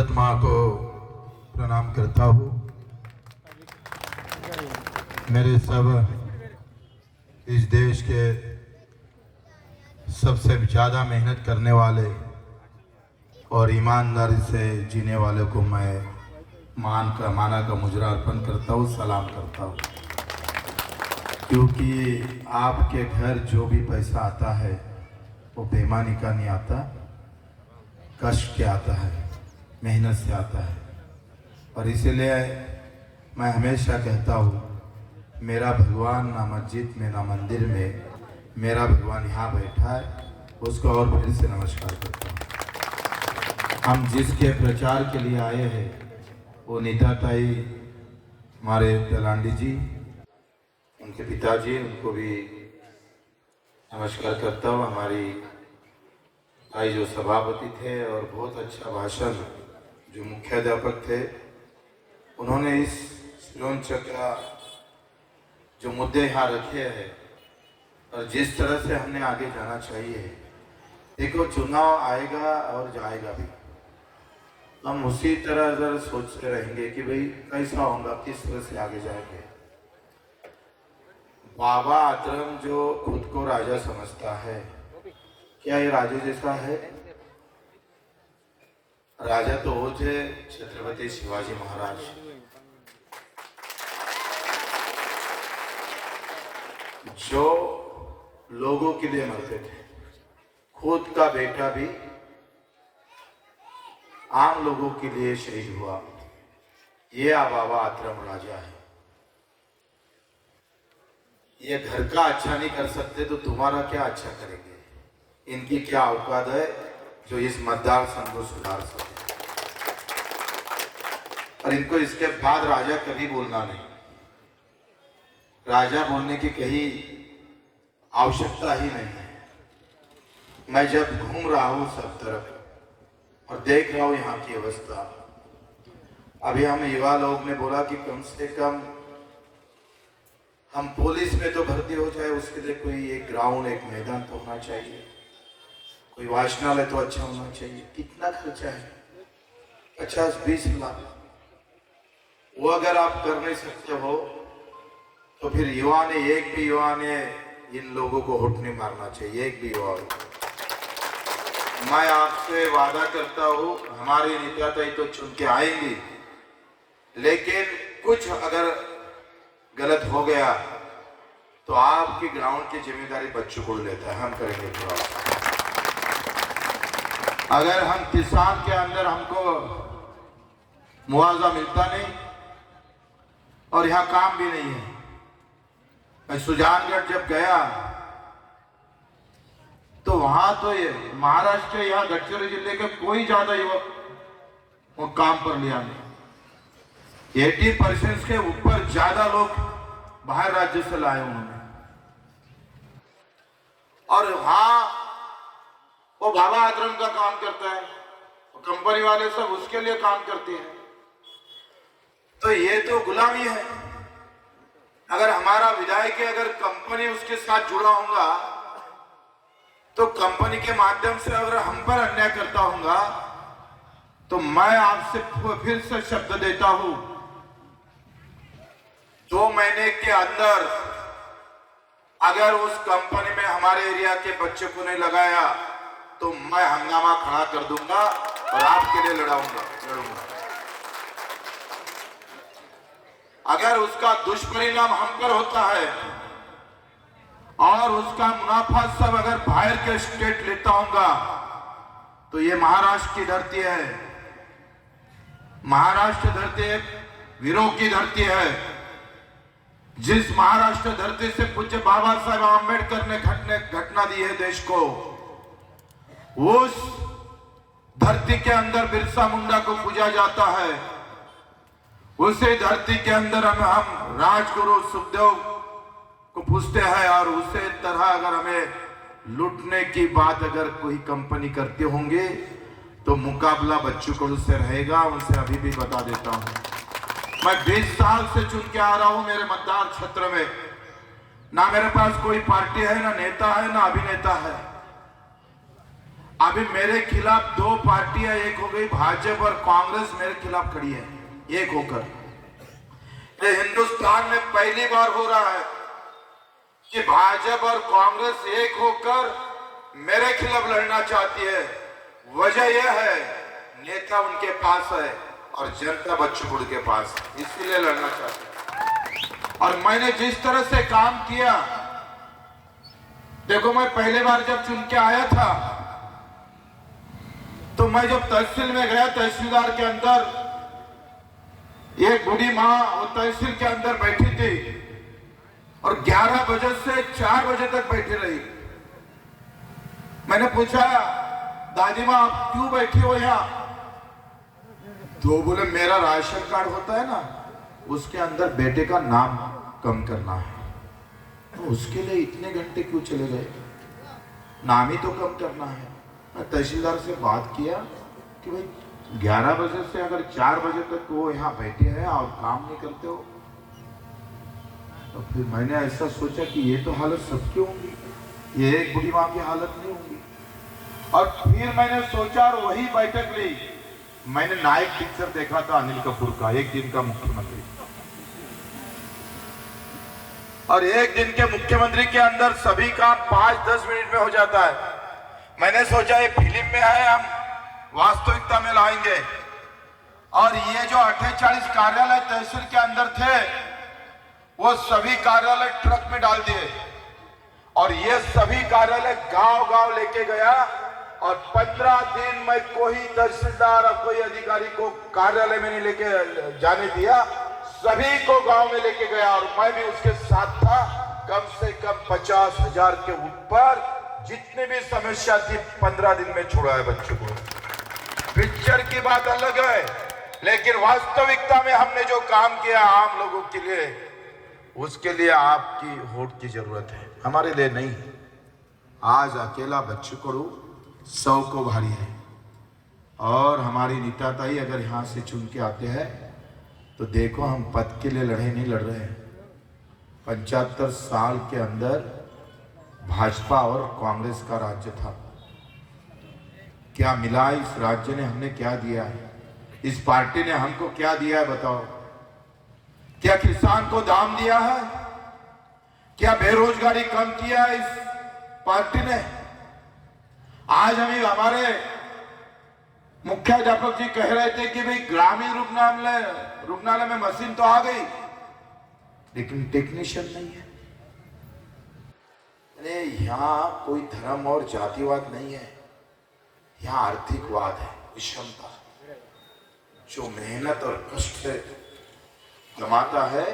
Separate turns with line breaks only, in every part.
भारत माँ को प्रणाम करता हूँ। मेरे सब इस देश के सबसे ज़्यादा मेहनत करने वाले और ईमानदारी से जीने वाले को मैं माना का मुजरा अर्पण करता हूँ, सलाम करता हूँ। क्योंकि आपके घर जो भी पैसा आता है वो बेईमानी का नहीं आता, कष्ट के आता है, मेहनत से आता है। और इसीलिए मैं हमेशा कहता हूँ, मेरा भगवान ना मस्जिद में ना मंदिर में, मेरा भगवान यहाँ बैठा है, उसको और फिर से नमस्कार करता हूँ। हम जिसके प्रचार के लिए आए हैं वो नीता ताई हमारे तलांडी जी, उनके पिताजी, उनको भी नमस्कार करता हूँ। हमारी भाई जो सभापति थे और बहुत अच्छा भाषण जो मुख्याध्यापक थे, उन्होंने इस सिरोंचा का जो मुद्दे यहाँ रखे हैं और जिस तरह से हमने आगे जाना चाहिए। देखो, चुनाव आएगा और जाएगा भी, हम उसी तरह अगर सोचते रहेंगे कि भाई कैसा होगा, किस तरह से आगे जाएंगे। बाबा आतरम जो खुद को राजा समझता है, क्या ये राजा जैसा है? राजा तो वो थे छत्रपति शिवाजी महाराज। जो लोगों के लिए मरते थे, खुद का बेटा भी आम लोगों के लिए शहीद हुआ। ये बाबा आतरम राजा है। ये घर का अच्छा नहीं कर सकते तो तुम्हारा क्या अच्छा करेंगे? इनकी क्या औकात है जो इस मतदार संघ को सुधार सके? और इनको इसके बाद राजा कभी बोलना नहीं। राजा बोलने की कहीं आवश्यकता ही नहीं है। मैं जब घूम रहा हूं सब तरफ और देख रहा हूं यहाँ की अवस्था, अभी हम युवा लोग ने बोला कि कम से कम हम पुलिस में तो भर्ती हो जाए, उसके लिए कोई एक ग्राउंड, एक मैदान तो होना चाहिए, कोई वाचनालय तो अच्छा होना चाहिए। कितना खर्चा है? 50-20 लाख। वो अगर आप कर नहीं सकते हो तो फिर एक भी युवा ने इन लोगों को होठ नहीं मारना चाहिए, एक भी युवा। मैं आपसे वादा करता हूँ, हमारी नेता तो चुन के आएंगी, लेकिन कुछ अगर गलत हो गया तो आपकी ग्राउंड की जिम्मेदारी बच्चों को लेता है, हम करेंगे पूरा। अगर हम किसान के अंदर हमको मुआवजा मिलता नहीं और यहाँ काम भी नहीं है। मैं सुजानगढ़ जब गया तो वहां तो ये महाराष्ट्र, यहाँ गडचिरोली जिले के कोई ज्यादा युवक वो काम पर लिया नहीं। 80% के ऊपर ज्यादा लोग बाहर राज्य से लाए उन्होंने। और वहां वो बाबा आतरम का काम करता है, कंपनी वाले सब उसके लिए काम करते हैं। तो ये तो गुलामी है। अगर हमारा विधायक अगर कंपनी उसके साथ जुड़ा होगा तो कंपनी के माध्यम से अगर हम पर अन्याय करता होगा तो मैं आपसे फिर से शब्द देता हूं, 2 महीने के अंदर अगर उस कंपनी में हमारे एरिया के बच्चे को नहीं लगाया तो मैं हंगामा खड़ा कर दूंगा और आपके लिए लड़ूंगा। अगर उसका दुष्परिणाम हम पर होता है और उसका मुनाफा सब अगर बाहर के स्टेट लेता होगा तो ये महाराष्ट्र की धरती है। महाराष्ट्र धरती एक वीरों की धरती है। जिस महाराष्ट्र धरती से पूज्य बाबा साहेब आंबेडकर ने घटना दी है देश को, उस धरती के अंदर बिरसा मुंडा को पूजा जाता है। उसी धरती के अंदर हम राजगुरु सुखदेव को पूछते हैं। और उसे तरह अगर हमें लूटने की बात अगर कोई कंपनी करते होंगे तो मुकाबला बच्चों को उससे रहेगा। उनसे अभी भी बता देता हूं, मैं 20 साल से चुन के आ रहा हूं मेरे मतदार क्षेत्र में। ना मेरे पास कोई पार्टी है, ना नेता है, ना अभिनेता है। अभी मेरे खिलाफ दो पार्टियां, एक हो गई भाजपा और कांग्रेस मेरे खिलाफ खड़ी है एक होकर। ये हिंदुस्तान में पहली बार हो रहा है कि भाजपा और कांग्रेस एक होकर मेरे खिलाफ लड़ना चाहती है। वजह यह है नेता उनके पास है और जनता बच्चों के पास है, इसीलिए लड़ना चाहती है। और मैंने जिस तरह से काम किया, देखो मैं पहले बार जब चुन के आया था तो मैं जब तहसील में गया, तहसीलदार के अंदर एक बूढ़ी माँ वो तहसील के अंदर बैठी थी और 11 बजे से 4 बजे तक बैठी रही। मैंने पूछा, दादी माँ आप क्यों बैठी हो यहाँ? तो बोले मेरा राशन कार्ड होता है ना, उसके अंदर बेटे का नाम कम करना है, तो उसके लिए इतने घंटे क्यों चले गए? नाम ही तो कम करना है। मैं तहसीलदार से बात किया कि भाई 11 बजे से अगर 4 बजे तक वो यहाँ बैठे हैं और काम नहीं करते हो, तो फिर मैंने ऐसा सोचा कि ये तो हालत सबकी होंगी, ये एक बुढ़ी माँ की हालत नहीं होगी। और फिर मैंने सोचा और वही बैठक ली। मैंने नायक पिक्चर देखा था अनिल कपूर का, एक दिन का मुख्यमंत्री, और एक दिन के मुख्यमंत्री के अंदर सभी काम 5-10 मिनट में हो जाता है। मैंने सोचा ये फिल्म में है, हम वास्तविकता में लाएंगे। और ये जो 48 कार्यालय तहसील के अंदर थे वो सभी कार्यालय ट्रक में डाल दिए और ये सभी कार्यालय गांव-गांव लेके गया और 15 दिन में कोई तहसीलदार और कोई अधिकारी को कार्यालय में नहीं लेके जाने दिया, सभी को गांव में लेके गया और मैं भी उसके साथ था। कम से कम 50,000 के ऊपर जितनी भी समस्या थी 15 दिन में छोड़ा है बच्चों को। पिक्चर की बात अलग है, लेकिन वास्तविकता में हमने जो काम किया आम लोगों के लिए, उसके लिए आपकी वोट की जरूरत है, हमारे लिए नहीं। आज अकेला बच्चों को 100 को भारी है। और हमारी नीता ताई अगर यहाँ से चुन के आते हैं तो देखो हम पद के लिए लड़े नहीं लड़ रहे हैं। 75 साल के अंदर भाजपा और कांग्रेस का राज्य था, क्या मिला इस राज्य ने? हमने क्या दिया है? इस पार्टी ने हमको क्या दिया है बताओ? क्या किसान को दाम दिया है? क्या बेरोजगारी कम किया है इस पार्टी ने? आज हमारे मुख्याध्यापक जी कह रहे थे कि भाई ग्रामीण रुग्णालय में मशीन तो आ गई लेकिन टेक्नीशियन नहीं है। अरे यहाँ कोई धर्म और जातिवाद नहीं है, यहाँ आर्थिकवाद है, विषमता। जो मेहनत और कष्ट से कमाता है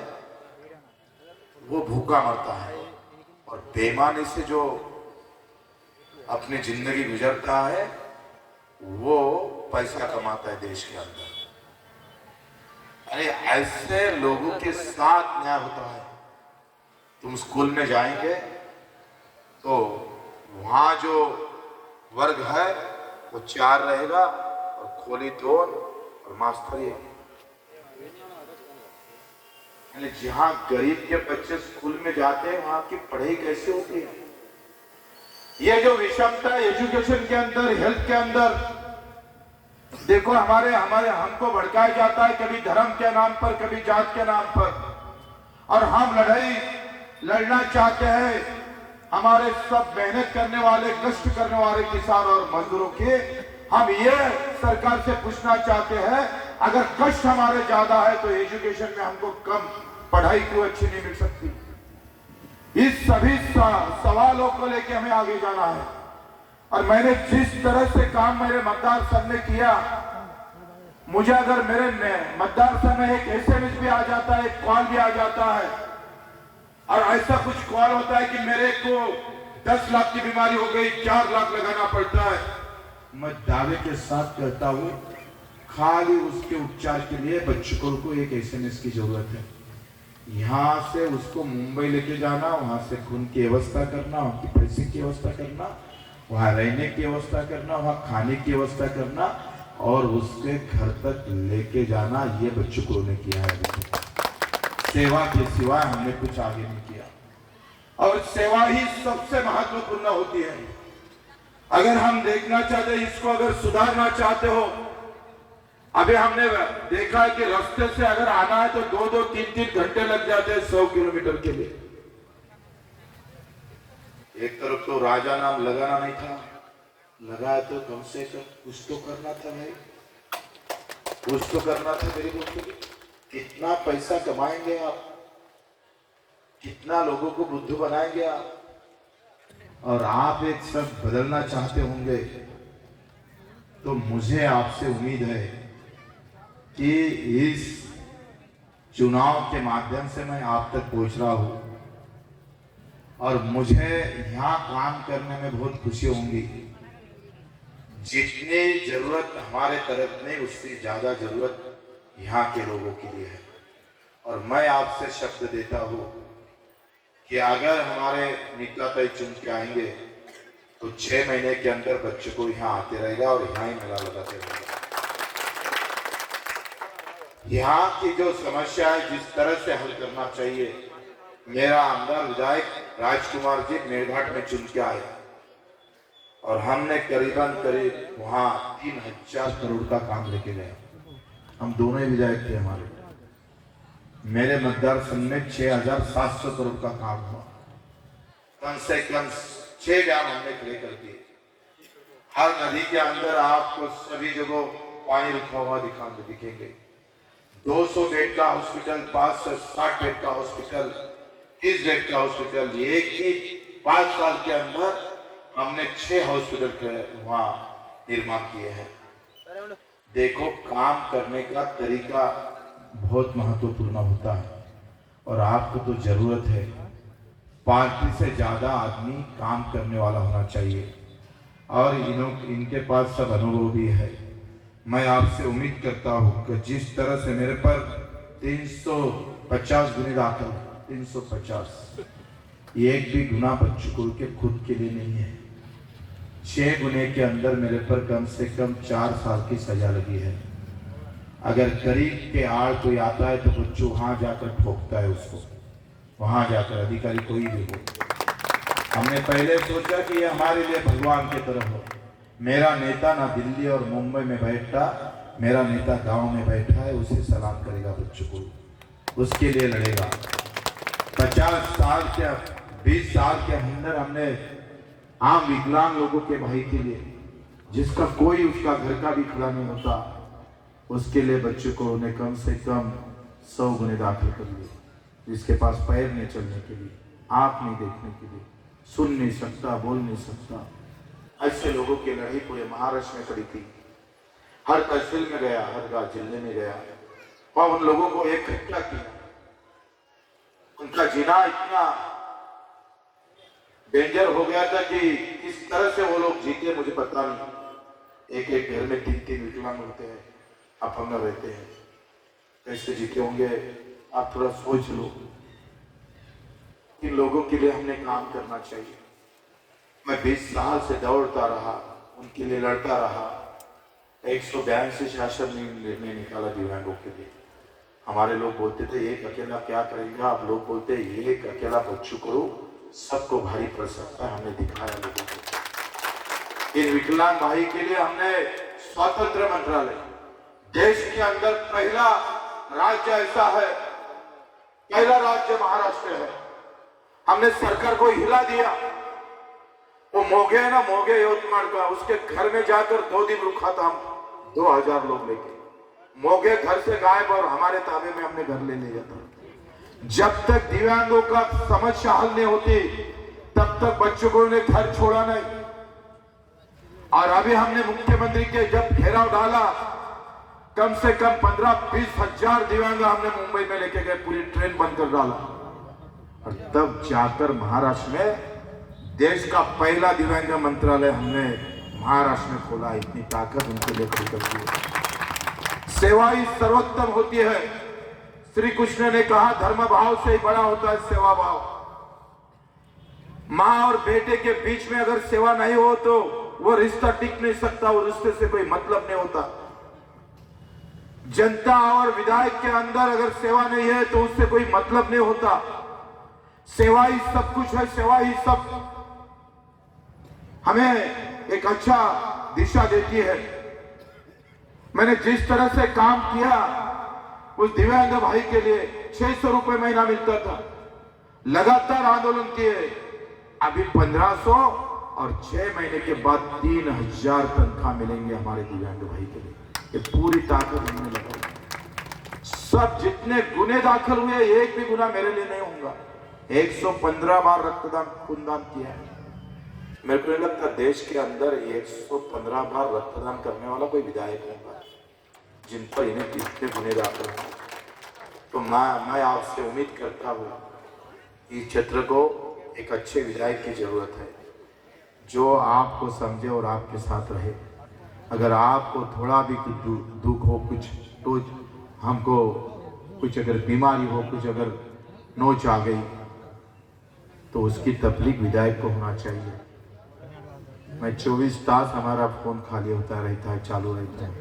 वो भूखा मरता है और बेईमानी से जो अपनी जिंदगी गुजरता है वो पैसा कमाता है देश के अंदर। अरे ऐसे लोगों के साथ न्याय होता है। तुम स्कूल में जाएंगे तो वहां जो वर्ग है वो 4 रहेगा और खोली 2 और मास्टर 1। जहां गरीब के बच्चे स्कूल में जाते हैं वहां की पढ़ाई कैसे होती है? ये जो विषमता एजुकेशन के अंदर, हेल्थ के अंदर, देखो हमारे हमको भड़काया जाता है कभी धर्म के नाम पर, कभी जात के नाम पर, और हम लड़ाई लड़ना चाहते हैं हमारे सब मेहनत करने वाले, कष्ट करने वाले किसान और मजदूरों के। हम ये सरकार से पूछना चाहते हैं, अगर कष्ट हमारे ज्यादा है तो एजुकेशन में हमको कम पढ़ाई क्यों अच्छी नहीं मिल सकती? इस सभी सवालों को लेके हमें आगे जाना है। और मैंने जिस तरह से काम मेरे मतदार संघ में किया, मुझे अगर मेरे मतदार संघ में एक SMS भी आ जाता है, एक कॉल भी आ जाता है, और ऐसा कुछ कॉल होता है कि मेरे को 10 लाख की बीमारी हो गई, 4 लाख लगाना पड़ता है, मैं दावे के साथ कहता हूं खाली उसके उपचार के लिए बच्चों को एक SMS की जरूरत है। यहाँ से उसको मुंबई लेके जाना, वहां से खून की व्यवस्था करना, उनकी पैसे की व्यवस्था करना, वहां रहने की व्यवस्था करना, वहां खाने की व्यवस्था करना और उसके घर तक लेके जाना, ये बच्चों ने किया है। सेवा के सिवा हमने कुछ आगे नहीं किया और सेवा ही सबसे महत्वपूर्ण होती है। अगर हम देखना चाहते, इसको अगर सुधारना चाहते हो, अभी हमने देखा है कि रास्ते से अगर आना है तो 2-2, 3-3 घंटे लग जाते हैं 100 किलोमीटर के लिए। एक तरफ तो राजा नाम लगाना नहीं था, लगाया तो कम से कम कुछ तो करना था भाई, कुछ तो करना था मेरे दोस्तों। कितना पैसा कमाएंगे आप, कितना लोगों को बुद्धू बनाएंगे आप, और आप एक सब बदलना चाहते होंगे। तो मुझे आपसे उम्मीद है कि इस चुनाव के माध्यम से मैं आप तक पहुंच रहा हूं, और मुझे यहाँ काम करने में बहुत खुशी होंगी। जितनी जरूरत हमारे तरफ में, उससे ज्यादा जरूरत यहाँ के लोगों के लिए है। और मैं आपसे शब्द देता हूँ कि अगर हमारे निकाताई चुन के आएंगे तो 6 महीने के अंदर बच्चों को यहाँ आते रहेगा और यहाँ ही मेला लगाते रहेगा। यहाँ की जो समस्या है, जिस तरह से हल करना चाहिए, मेरा आमदार विधायक राजकुमार जी मेरघाट में चुन के आए, और हमने करीब वहाँ 3000 करोड़ का काम लेके गए। हम दोनों ही विधायक थे, हमारे मेरे मतदार संघ में 6700 करोड़ का काम हुआ। कम से कम 6 डैम हमने खड़े कर दिए। हर नदी के अंदर आपको सभी जगह पानी रुका हुआ दिखेंगे। 200 बेड का हॉस्पिटल, 560 बेड का हॉस्पिटल, 30 बेड का हॉस्पिटल, एक ही 5 साल के अंदर हमने 6 हॉस्पिटल के वहां निर्माण किए हैं। देखो, काम करने का तरीका बहुत महत्वपूर्ण होता है, और आपको तो जरूरत है, पार्टी से ज्यादा आदमी काम करने वाला होना चाहिए, और इनके पास सब अनुभव भी है। मैं आपसे उम्मीद करता हूं कि जिस तरह से मेरे पर 350 गुने दाखिल, 350, एक भी गुना बच्चों के खुद के लिए नहीं है। 6 गुने के अंदर मेरे पर कम से कम 4 साल की सजा लगी है। अगर करीब के आड़ कोई आता है तो बच्चों वहां जाकर ठोकता है उसको, वहां जाकर, अधिकारी कोई भी हो। हमने पहले सोचा कि ये हमारे लिए भगवान की तरह हो। मेरा नेता ना दिल्ली और मुंबई में बैठता, मेरा नेता गांव में बैठा है, उसे सलाम करेगा बच्चों को, उसके लिए लड़ेगा। 50 साल के 20 साल के अंदर हमने आम विकलांग लोगों के भाई के लिए, जिसका कोई उसका घर का भी खड़ा नहीं होता, उसके लिए बच्चों को उन्हें कम से कम 100 गुने दाखिल कर लिए। जिसके पास पैर नहीं चलने के लिए, आंख नहीं देखने के लिए, सुन नहीं सकता, बोल नहीं सकता, ऐसे लोगों की लड़ाई पूरे महाराष्ट्र में खड़ी थी। हर तहसील में गया, हर जिले में गया, और उन लोगों को इकट्ठा किया। उनका जीना इतना डेंजर हो गया था कि किस तरह से वो लोग जीते मुझे पता नहीं। एक घर में 3-3 विकलांग होते हैं, अपंग रहते हैं, कैसे जीते होंगे आप थोड़ा सोच लो। इन लोगों के लिए हमने काम करना चाहिए। मैं 20 साल से दौड़ता रहा, उनके लिए लड़ता रहा। 182 शासन निर्णय निकाला दिव्यांगों के लिए। हमारे लोग बोलते थे एक अकेला क्या करेगा, आप लोग बोलते एक अकेला बच्चों करो, सबको भारी पड़ सकता है। हमने दिखाया लोगों को। इन विकलांग भाई के लिए हमने स्वतंत्र मंत्रालय, देश के अंदर पहला राज्य ऐसा है, पहला राज्य महाराष्ट्र है, हमने सरकार को हिला दिया। वो मोगे है ना, मोगे यवतमाल का, उसके घर में जाकर 2 दिन रुका था हम, 2000 लोग लेके। मोगे घर से गायब और हमारे ताबे में हमने घर ले लिया था। जब तक दिव्यांगों का समस्या हल नहीं होती तब तक बच्चों को उन्हें घर छोड़ा नहीं। और अभी हमने मुख्यमंत्री के जब घेराव डाला, कम से कम 15-20 हजार दिव्यांग हमने मुंबई में लेके गए, पूरी ट्रेन बंद कर डाला। और तब जाकर महाराष्ट्र में देश का पहला दिव्यांग मंत्रालय हमने महाराष्ट्र में खोला। इतनी ताकत उनके लिए खड़ी कर दी। सेवा ही सर्वोत्तम होती है। श्री कृष्ण ने कहा धर्म भाव से ही बड़ा होता है सेवा भाव। मां और बेटे के बीच में अगर सेवा नहीं हो तो वो रिश्ता टिक नहीं सकता, वो रिश्ते से कोई मतलब नहीं होता। जनता और विधायक के अंदर अगर सेवा नहीं है तो उससे कोई मतलब नहीं होता। सेवा ही सब कुछ है, सेवा ही सब। हमें एक अच्छा दिशा देती है। मैंने जिस तरह से काम किया उस दिव्यांग भाई के लिए 600 रुपए महीना मिलता था, लगातार आंदोलन किए, अभी 1500 और 6 महीने के बाद 3000 तनख्वाह मिलेंगे हमारे दिव्यांग भाई के लिए। ये पूरी ताकत हमने लगाई। सब जितने गुने दाखिल हुए एक भी गुना मेरे लिए नहीं होगा। 115 बार रक्तदान खूनदान किया है। मेरे को नहीं लगता देश के अंदर 115 बार रक्तदान करने वाला कोई विधायक होगा जिन पर इन्हें इतने गुने दाखिल हैं। तो मैं आपसे उम्मीद करता हूँ इस क्षेत्र को एक अच्छे विधायक की जरूरत है जो आपको समझे और आपके साथ रहे। अगर आपको थोड़ा भी दुख हो, कुछ तो हमको कुछ अगर बीमारी हो, कुछ अगर नोच आ गई तो उसकी तकलीफ विधायक को होना चाहिए। मैं 24 तास हमारा फोन खाली होता रहता है, चालू रहता है।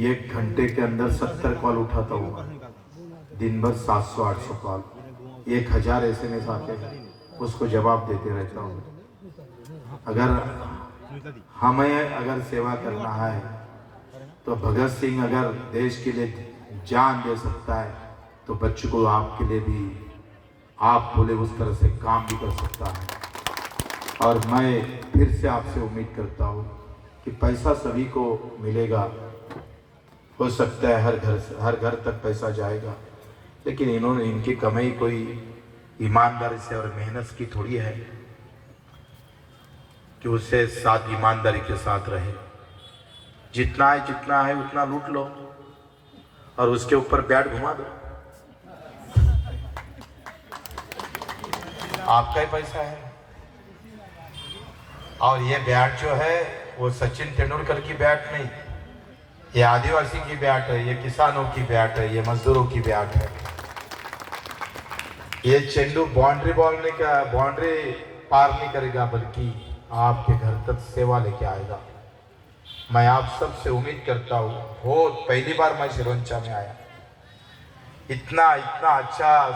1 घंटे के अंदर 70 कॉल उठाता हूँ, दिन भर 700-800 कॉल, 1000 SMS आते हैं, उसको जवाब देते रहता हूँ। अगर सेवा करना है तो भगत सिंह अगर देश के लिए जान दे सकता है तो बच्चों को आपके लिए भी आप बोले उस तरह से काम भी कर सकता है। और मैं फिर से आपसे उम्मीद करता हूँ कि पैसा सभी को मिलेगा, हो सकता है हर घर तक पैसा जाएगा, लेकिन इनकी कमाई कोई ईमानदारी से और मेहनत की थोड़ी है कि उससे साथ ईमानदारी के साथ रहे। जितना है उतना लूट लो और उसके ऊपर बैट घुमा दो, आपका ही पैसा है। और ये बैट जो है वो सचिन तेंदुलकर की बैट नहीं, ये आदिवासी की बैट है, ये किसानों की बैट है, ये मजदूरों की बैट है। ये चेंडू बाउंड्री पार नहीं करेगा, बल्कि आपके घर तक सेवा लेके आएगा। मैं आप सबसे उम्मीद करता हूँ, बहुत पहली बार मैं सिरोंचा में आया, इतना अच्छा,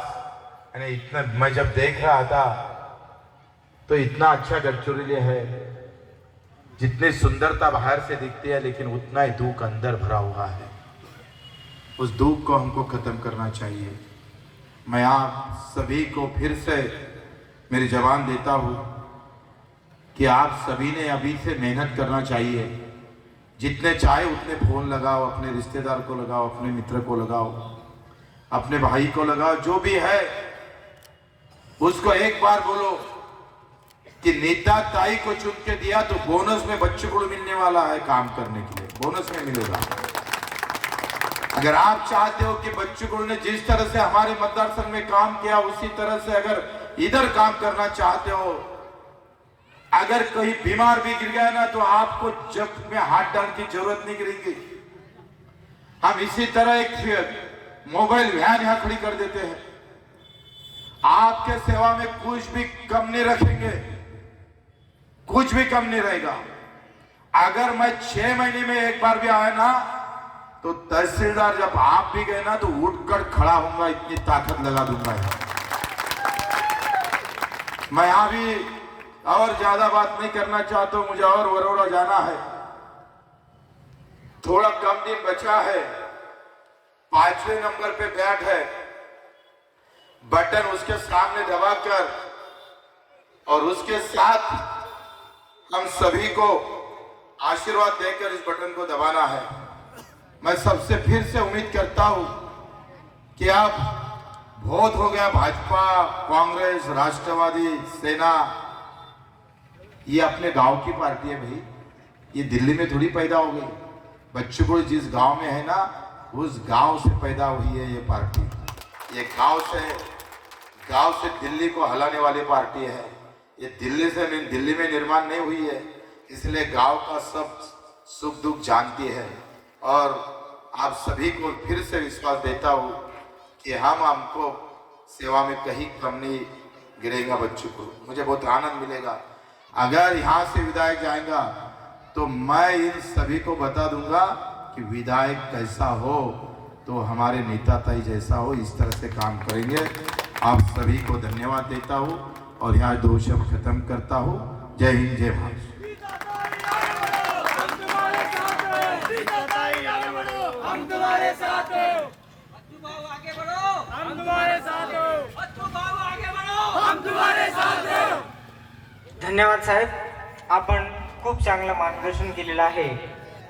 इतना मैं जब देख रहा था तो इतना अच्छा गढ़चिरौली है, जितनी सुंदरता बाहर से दिखती है लेकिन उतना ही दुख अंदर भरा हुआ है। उस दुख को हमको खत्म करना चाहिए। मैं आप सभी को फिर से मेरी जवान देता हूँ कि आप सभी ने अभी से मेहनत करना चाहिए। जितने चाहे उतने फोन लगाओ, अपने रिश्तेदार को लगाओ, अपने मित्र को लगाओ, अपने भाई को लगाओ, जो भी है उसको एक बार बोलो कि नेता ताई को चुन के दिया तो बोनस में बच्चों को मिलने वाला है, काम करने के लिए बोनस में मिलेगा। अगर आप चाहते हो कि बच्चों ने जिस तरह से हमारे मतदार संघ में काम किया उसी तरह से अगर इधर काम करना चाहते हो, अगर कोई बीमार भी गिर गया ना तो आपको जब में हाथ डालने की जरूरत नहीं गिरेगी। हम इसी तरह एक मोबाइल वैन यहां खड़ी कर देते हैं, आपके सेवा में कुछ भी कम नहीं रखेंगे, कुछ भी कम नहीं रहेगा। अगर मैं 6 महीने में एक बार भी आया ना तो तहसीलदार जब आप भी गए ना तो उठकर खड़ा होऊंगा, इतनी ताकत लगा दूंगा। मैं यहां भी और ज्यादा बात नहीं करना चाहता हूं, मुझे और वरोड़ा जाना है, थोड़ा कम दिन बचा है। 5वें नंबर पे बैट है, बटन उसके सामने दबाकर और उसके साथ हम सभी को आशीर्वाद देकर इस बटन को दबाना है। मैं सबसे फिर से उम्मीद करता हूं कि अब बहुत हो गया, भाजपा, कांग्रेस, राष्ट्रवादी, सेना, ये अपने गांव की पार्टी है भाई, ये दिल्ली में थोड़ी पैदा हो गई। बच्चों को जिस गांव में है ना उस गांव से पैदा हुई है ये पार्टी। ये गांव से दिल्ली को हिलाने वाली पार्टी है। ये दिल्ली में निर्माण नहीं हुई है, इसलिए गांव का सब सुख दुख जानती है। और आप सभी को फिर से विश्वास देता हूँ कि हमको सेवा में कहीं कम नहीं गिरेगा। बच्चों को मुझे बहुत आनंद मिलेगा। अगर यहाँ से विधायक जाएगा तो मैं इन सभी को बता दूंगा कि विधायक कैसा हो तो हमारे नेता ताई जैसा हो, इस तरह से काम करेंगे। आप सभी को धन्यवाद देता हूँ और यहाँ 2 शब्द खत्म करता हूँ। जय हिंद, जय भारत।
बच्चू भाऊ आगे बढ़ो, हम तुम्हारे साथ हो। बच्चू भाऊ आगे बढ़ो, हम तुम्हारे साथ हो।
धन्यवाद साहेब, आपण खूप चांगलं मार्गदर्शन केलेलं आहे.